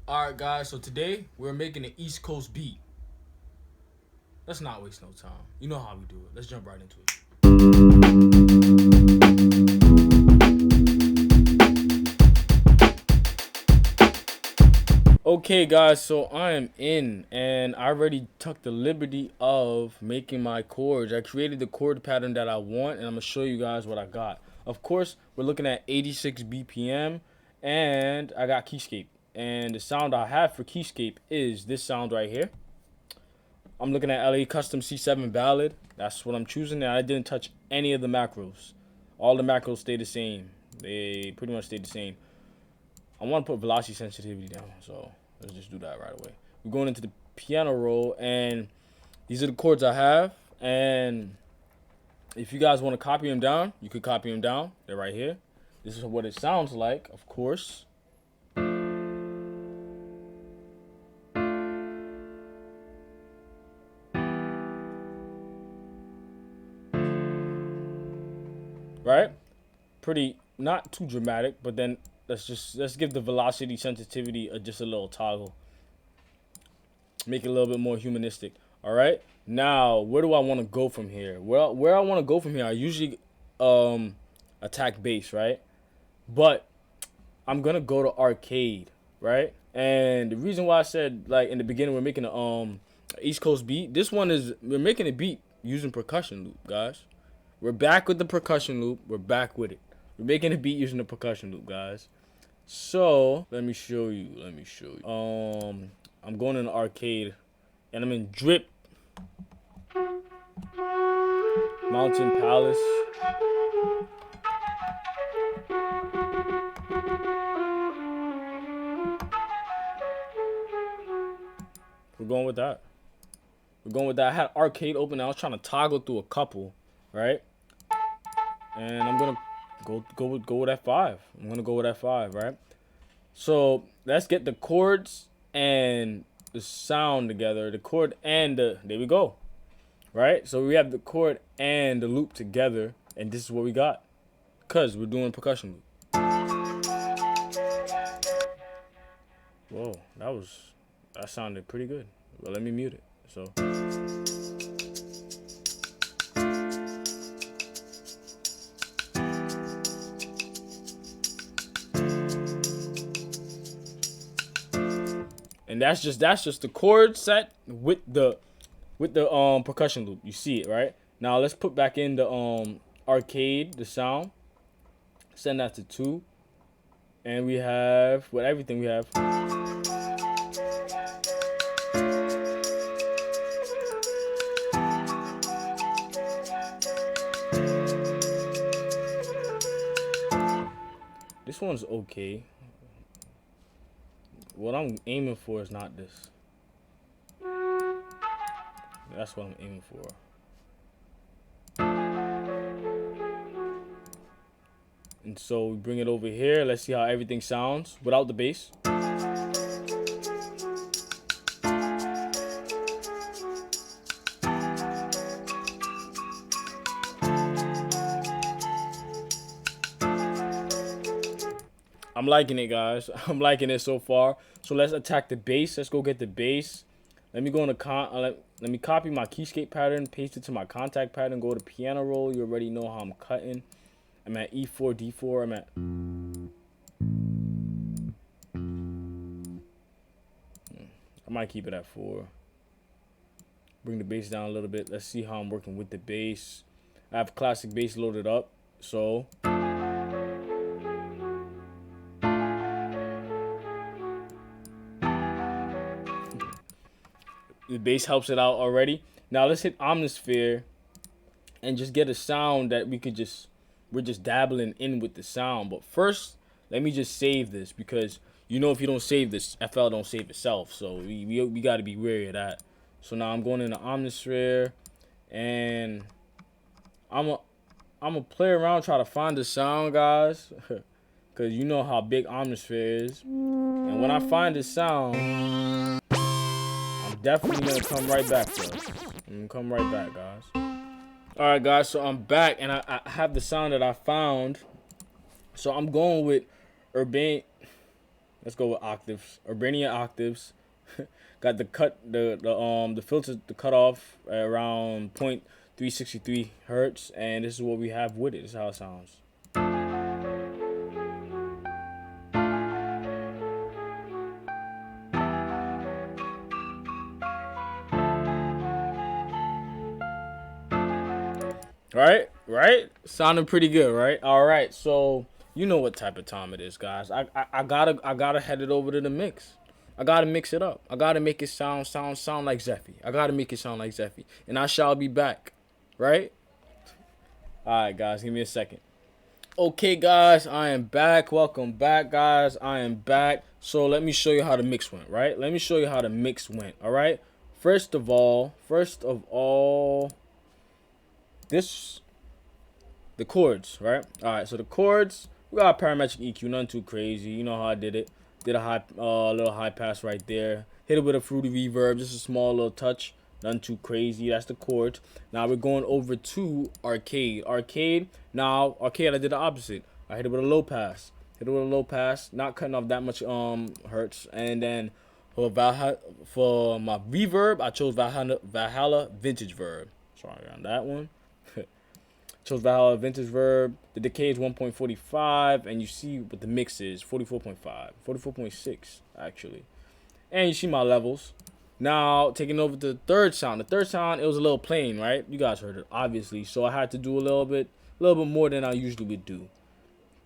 Alright guys, so today we're making an East Coast beat. Let's not waste no time. You know how we do it. Let's jump right into it. Okay guys, so I am in and I already took the liberty of making my chords. I created the chord pattern that I want and I'm going to show you guys what I got. Of course, we're looking at 86 BPM and I got Keyscape. And the sound I have for Keyscape is this sound right here. I'm looking at LA Custom C7 Ballad. That's what I'm choosing, and I didn't touch any of the macros. All the macros stay the same. They pretty much stay the same. I want to put velocity sensitivity down, so let's just do that right away. We're going into the piano roll, and these are the chords I have. And if you guys want to copy them down, you could copy them down. They're right here. This is what it sounds like, of course. Right? Pretty, not too dramatic, but then let's give the velocity sensitivity just a little toggle. Make it a little bit more humanistic. All right. Now, where do I want to go from here? Where I want to go from here, I usually attack bass, right? But I'm gonna go to arcade, right? And the reason why I said like in the beginning we're making a East Coast beat. This one is we're making a beat using percussion loop, guys. We're back with the percussion loop. We're back with it. We're making a beat using the percussion loop, guys. So let me show you. I'm going in the arcade, and I'm in Drip Mountain Palace. We're going with that. I had arcade open. I was trying to toggle through a couple, right? And I'm gonna go with F5. I'm gonna go with F5, right? So let's get the chords and the sound together. The chord and there we go, right? So we have the chord and the loop together, and this is what we got, cause we're doing percussion loop. Whoa, that sounded pretty good. Well, let me mute it. So. And that's just the chord set with the percussion loop. You see it, right? Now let's put back in the arcade, the sound. Send that to 2. And we have with everything we have. This one's okay. What I'm aiming for is not this. That's what I'm aiming for. And so we bring it over here. Let's see how everything sounds without the bass. I'm liking it, guys. I'm liking it so far. So let's attack the bass. Let's go get the bass. Let me go in the let me copy my keyscape pattern, paste it to my contact pattern, go to piano roll. You already know how I'm cutting. I'm at E4, D4. I'm at. I might keep it at 4. Bring the bass down a little bit. Let's see how I'm working with the bass. I have classic bass loaded up, so. The bass helps it out already. Now let's hit Omnisphere and just get a sound that we're just dabbling in with the sound. But first, let me just save this, because you know if you don't save this, FL don't save itself. So we got to be wary of that. So now I'm going into Omnisphere, and I'm a play around, try to find the sound, guys, because you know how big Omnisphere is. And when I find the sound, definitely gonna come right back to us. I'm gonna come right back, guys. All right, guys. So I'm back, and I have the sound that I found. So I'm going with Urban. Let's go with octaves. Urbanian octaves. Got the filter, the cutoff at around 0.363 hertz, and this is what we have with it. This is how it sounds. Right? Sounding pretty good, right? All right, so you know what type of time it is, guys. I gotta head it over to the mix. I gotta mix it up. I gotta make it sound like Zeffy. I gotta make it sound like Zeffy, and I shall be back, right? All right, guys, give me a second. Okay, guys, I am back. Welcome back, guys. I am back. So let me show you how the mix went, right? Let me show you how the mix went. All right. First of all, this the chords, right? All right, so the chords, we got a parametric EQ, nothing too crazy. You know how I did it. Did a little high pass right there. Hit it with a fruity reverb, just a small little touch, nothing too crazy. That's the chords. Now we're going over to arcade. Now arcade, I did the opposite. I hit it with a low pass. Not cutting off that much hertz. And then for my reverb, I chose Valhalla Vintage Verb. Sorry on that one. Chose Valhalla Vintage Verb. The decay is 1.45, and you see what the mix is 44.5, 44.6 actually. And you see my levels. Now taking over to the third sound. The third sound, it was a little plain, right? You guys heard it obviously, so I had to do a little bit more than I usually would do.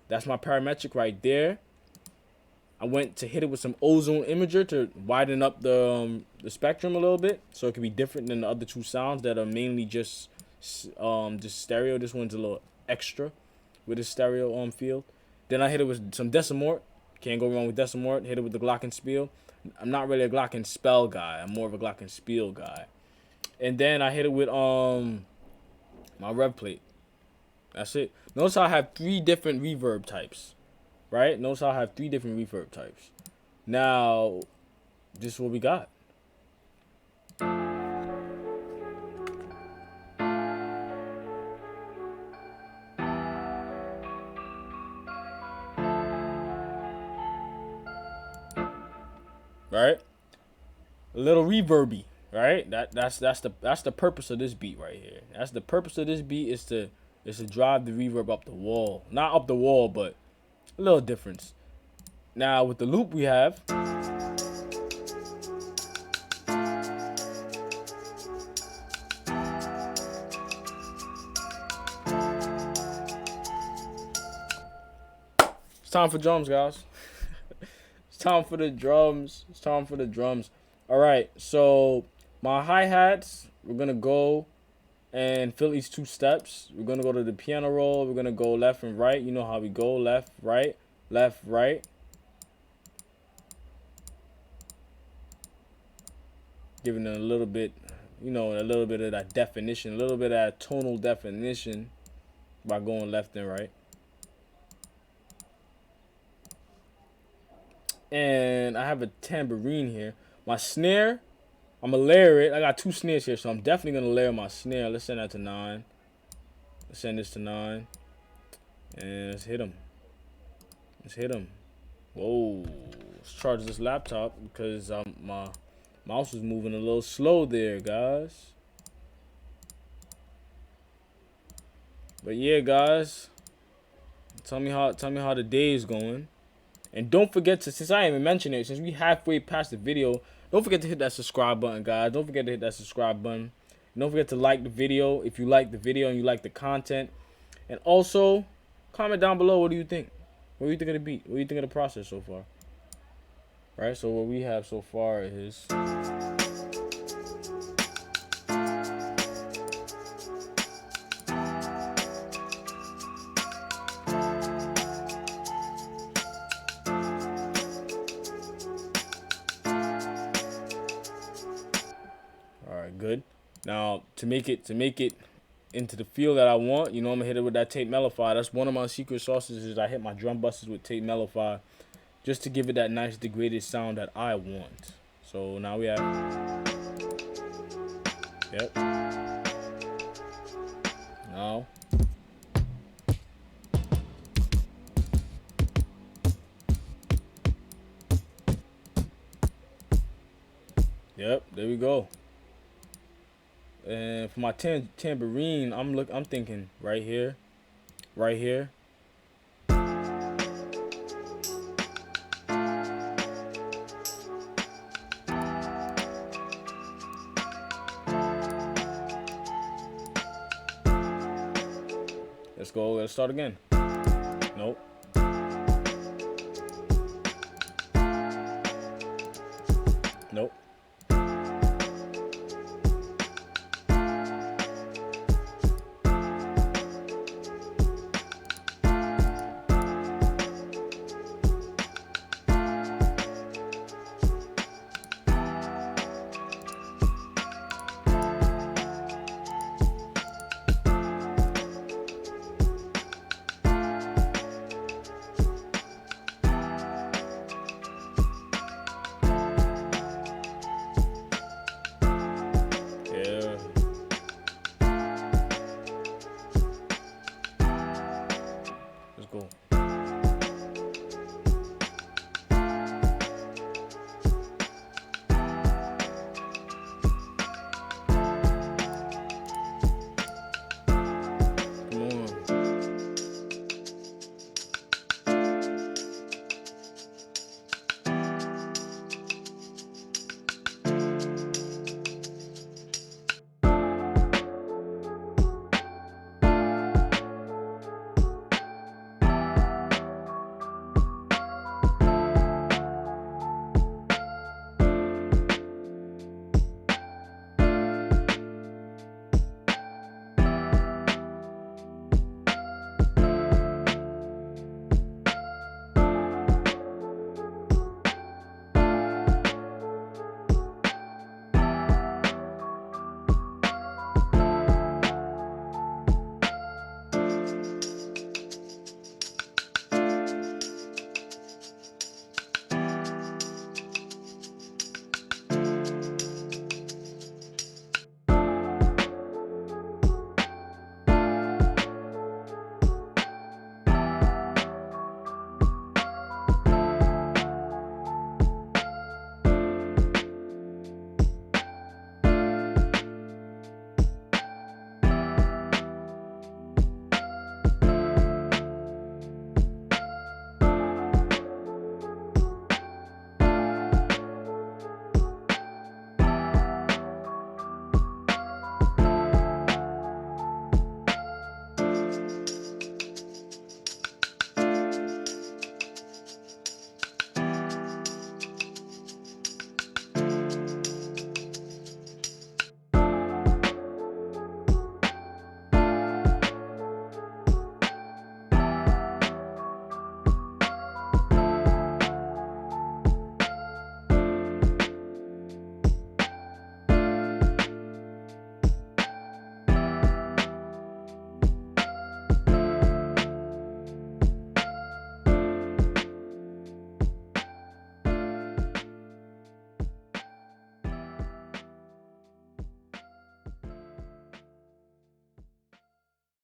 That's my parametric right there. I went to hit it with some ozone imager to widen up the spectrum a little bit, so it could be different than the other two sounds that are mainly just stereo. This one's a little extra with a stereo field. Then I hit it with some decimort. Can't go wrong with decimort. Hit it with the glockenspiel. I'm not really a glockenspiel guy. I'm more of a glockenspiel guy. And then I hit it with my rev plate. That's it. Notice how I have 3 different reverb types. Right? Notice how I have 3 different reverb types. Now, this is what we got. Right? A little reverby, right? That's the purpose of this beat right here. That's the purpose of this beat is to drive the reverb up the wall. Not up the wall, but a little difference. Now with the loop we have, it's time for drums, guys. It's time for the drums. All right, so my hi-hats, we're gonna go and fill these 2 steps. We're gonna go to the piano roll. We're gonna go left and right. You know how we go: left, right, left, right. Giving it a little bit, a little bit of that definition, a little bit of that tonal definition by going left and right. And I have a tambourine here. My snare, I'm going to layer it. I got 2 snares here, so I'm definitely going to layer my snare. Let's send that to 9. Let's send this to 9. And let's hit him. Whoa. Let's charge this laptop because my mouse was moving a little slow there, guys. But yeah, guys. Tell me how the day is going. And don't forget to, since I ain't even mentioned it, since we halfway past the video, don't forget to hit that subscribe button, guys. Don't forget to hit that subscribe button. And don't forget to like the video if you like the video and you like the content. And also, comment down below, what do you think? What do you think of the beat? What do you think of the process so far? Right, so what we have so far is... Good. Now to make it into the feel that I want, I'm gonna hit it with that tape mellify. That's one of my secret sauces. Is I hit my drum busters with tape mellify, just to give it that nice degraded sound that I want. So now we have, yep. Now. Yep, there we go. And for my tambourine, I'm thinking right here, right here. Let's go. Let's start again. Nope. Nope.